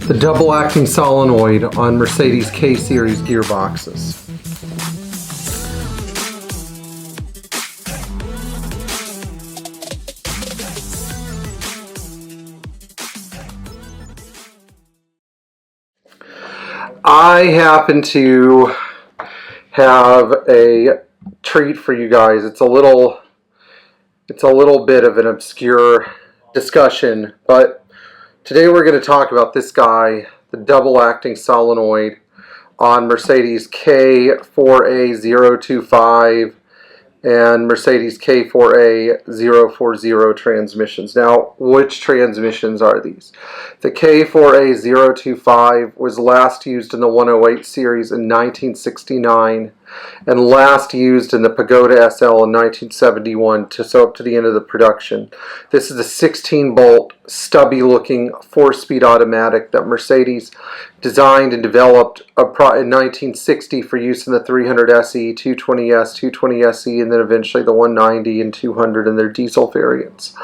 the double acting solenoid on Mercedes K-Series gearboxes. I happen to have a treat for you guys. It's a little bit of an obscure discussion, but today we're going to talk about this guy, the double acting solenoid on Mercedes K4A025 and Mercedes K4A040 transmissions. Now, which transmissions are these? The K4A025 was last used in the 108 series in 1969 and last used in the Pagoda SL in 1971 so up to the end of the production. This is a 16-bolt, stubby-looking 4-speed automatic that Mercedes designed and developed in 1960 for use in the 300 SE, 220S, 220 SE, and then eventually the 190 and 200 in their diesel variants.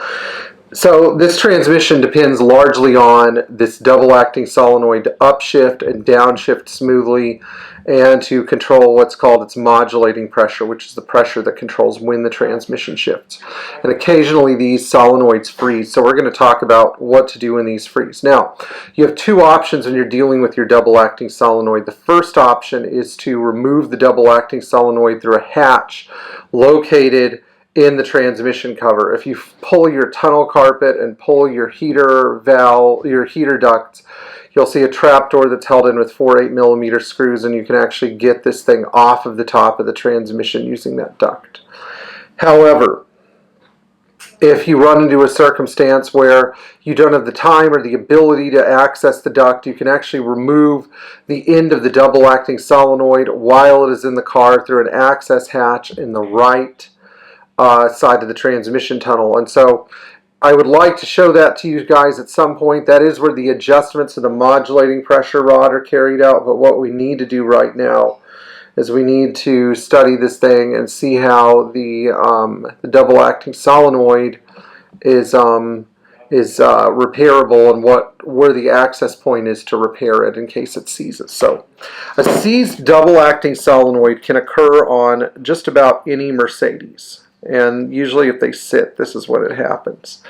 So this transmission depends largely on this double acting solenoid to upshift and downshift smoothly and to control what's called its modulating pressure, which is the pressure that controls when the transmission shifts. And occasionally these solenoids freeze, so we're going to talk about what to do when these freeze. Now, you have two options when you're dealing with your double acting solenoid. The first option is to remove the double acting solenoid through a hatch located in the transmission cover. If you pull your tunnel carpet and pull your heater valve, your heater ducts, you'll see a trapdoor that's held in with 4 8mm screws, and you can actually get this thing off of the top of the transmission using that duct. However, if you run into a circumstance where you don't have the time or the ability to access the duct, you can actually remove the end of the double acting solenoid while it is in the car through an access hatch in the right side of the transmission tunnel. And so I would like to show that to you guys at some point. That is where the adjustments of the modulating pressure rod are carried out, but what we need to do right now is we need to study this thing and see how the double acting solenoid is repairable and where the access point is to repair it in case it seizes. So a seized double acting solenoid can occur on just about any Mercedes. And usually if they sit, this is what it happens.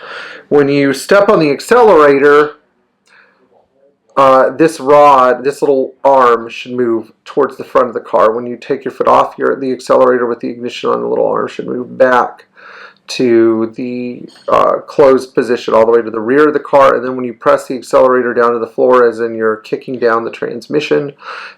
When you step on the accelerator, this rod, this little arm should move towards the front of the car. When you take your foot off the accelerator with the ignition on, the little arm should move back to the closed position all the way to the rear of the car. And then when you press the accelerator down to the floor, as in you're kicking down the transmission,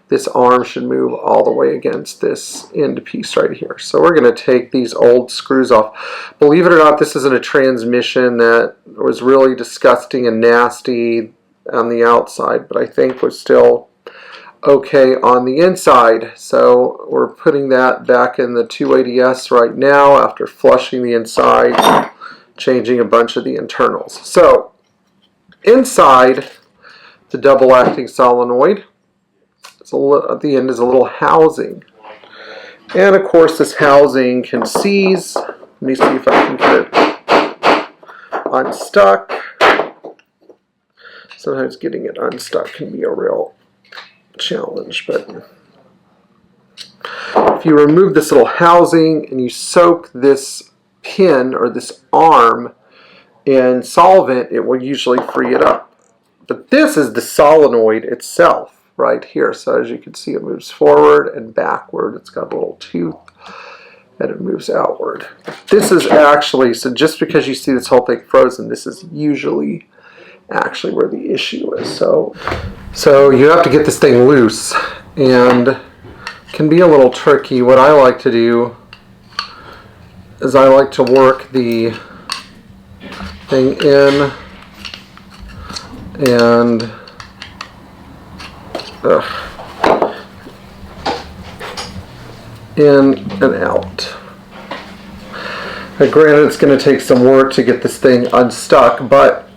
this arm should move all the way against this end piece right here. So we're going to take these old screws off. Believe it or not, this isn't a transmission that was really disgusting and nasty on the outside, but I think was still okay on the inside. So we're putting that back in the 280S right now after flushing the inside, changing a bunch of the internals. So inside the double acting solenoid, at the end is a little housing. And of course this housing can seize. Let me see if I can get it unstuck. Sometimes getting it unstuck can be a real challenge, but if you remove this little housing and you soak this pin or this arm in solvent, it will usually free it up. But this is the solenoid itself right here. So as you can see, it moves forward and backward. It's got a little tooth and it moves outward. This is actually, so just because you see this whole thing frozen, this is usually actually where the issue is. So you have to get this thing loose, and it can be a little tricky. What I like to do is I like to work the thing in and in and out. Now, granted, it's going to take some work to get this thing unstuck, but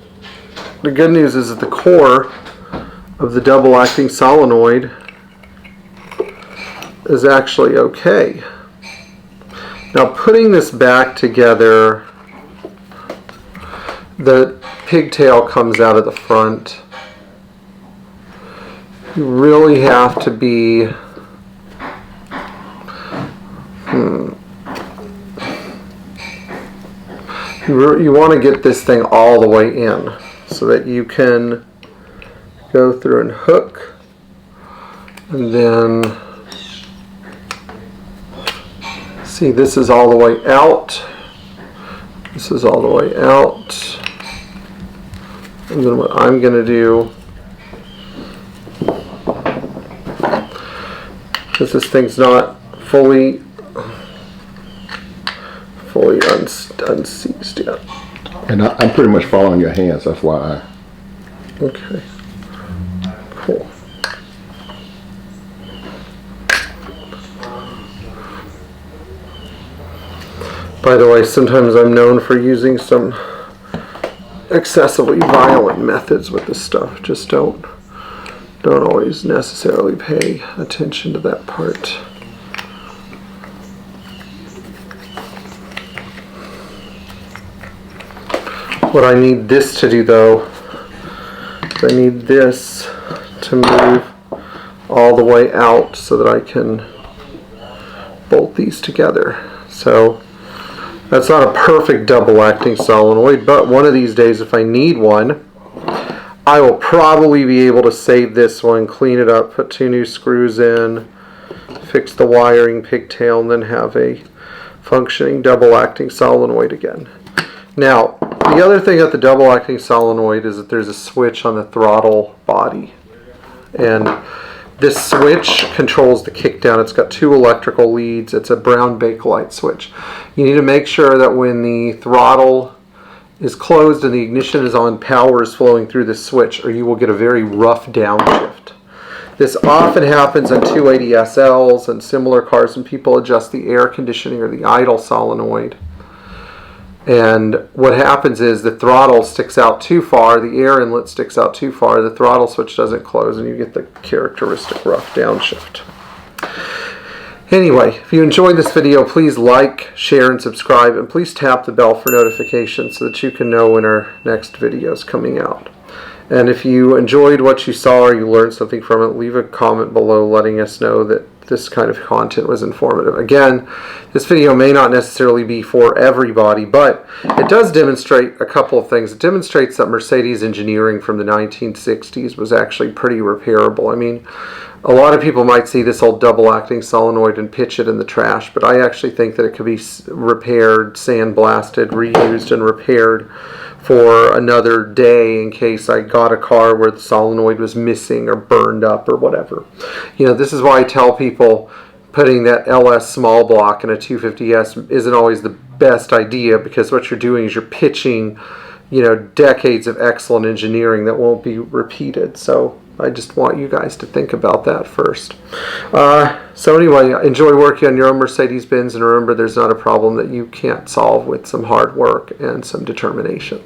the good news is that the core of the double acting solenoid is actually okay. Now, putting this back together, the pigtail comes out of the front. You really have to be you want to get this thing all the way in so that you can go through and hook, and then see, this is all the way out, this is all the way out, and then what I'm going to do, because this thing's not fully unseized yet. And I'm pretty much following your hands, that's why Okay, cool. By the way, sometimes I'm known for using some excessively violent methods with this stuff. Just don't always necessarily pay attention to that part. What I need this to do, though, is I need this to move all the way out so that I can bolt these together. So that's not a perfect double acting solenoid, but one of these days, if I need one, I will probably be able to save this one, clean it up, put 2 new screws in, fix the wiring pigtail, and then have a functioning double acting solenoid again. Now, the other thing at the double acting solenoid is that there's a switch on the throttle body, and this switch controls the kickdown. It's got 2 electrical leads. It's a brown Bakelite switch. You need to make sure that when the throttle is closed and the ignition is on, power is flowing through this switch, or you will get a very rough downshift. This often happens on 280 SLs and similar cars when people adjust the air conditioning or the idle solenoid. And what happens is the throttle sticks out too far, the air inlet sticks out too far, the throttle switch doesn't close, and you get the characteristic rough downshift. Anyway, if you enjoyed this video, please like, share, and subscribe, and please tap the bell for notifications so that you can know when our next video is coming out. And if you enjoyed what you saw or you learned something from it, leave a comment below letting us know that this kind of content was informative. Again, this video may not necessarily be for everybody, but it does demonstrate a couple of things. It demonstrates that Mercedes engineering from the 1960s was actually pretty repairable. I mean, a lot of people might see this old double-acting solenoid and pitch it in the trash, but I actually think that it could be repaired, sandblasted, reused, and repaired for another day in case I got a car where the solenoid was missing or burned up or whatever. You know, this is why I tell people putting that LS small block in a 250S isn't always the best idea, because what you're doing is you're pitching, you know, decades of excellent engineering that won't be repeated. So I just want you guys to think about that first. So anyway, enjoy working on your own Mercedes Benz, and remember, there's not a problem that you can't solve with some hard work and some determination.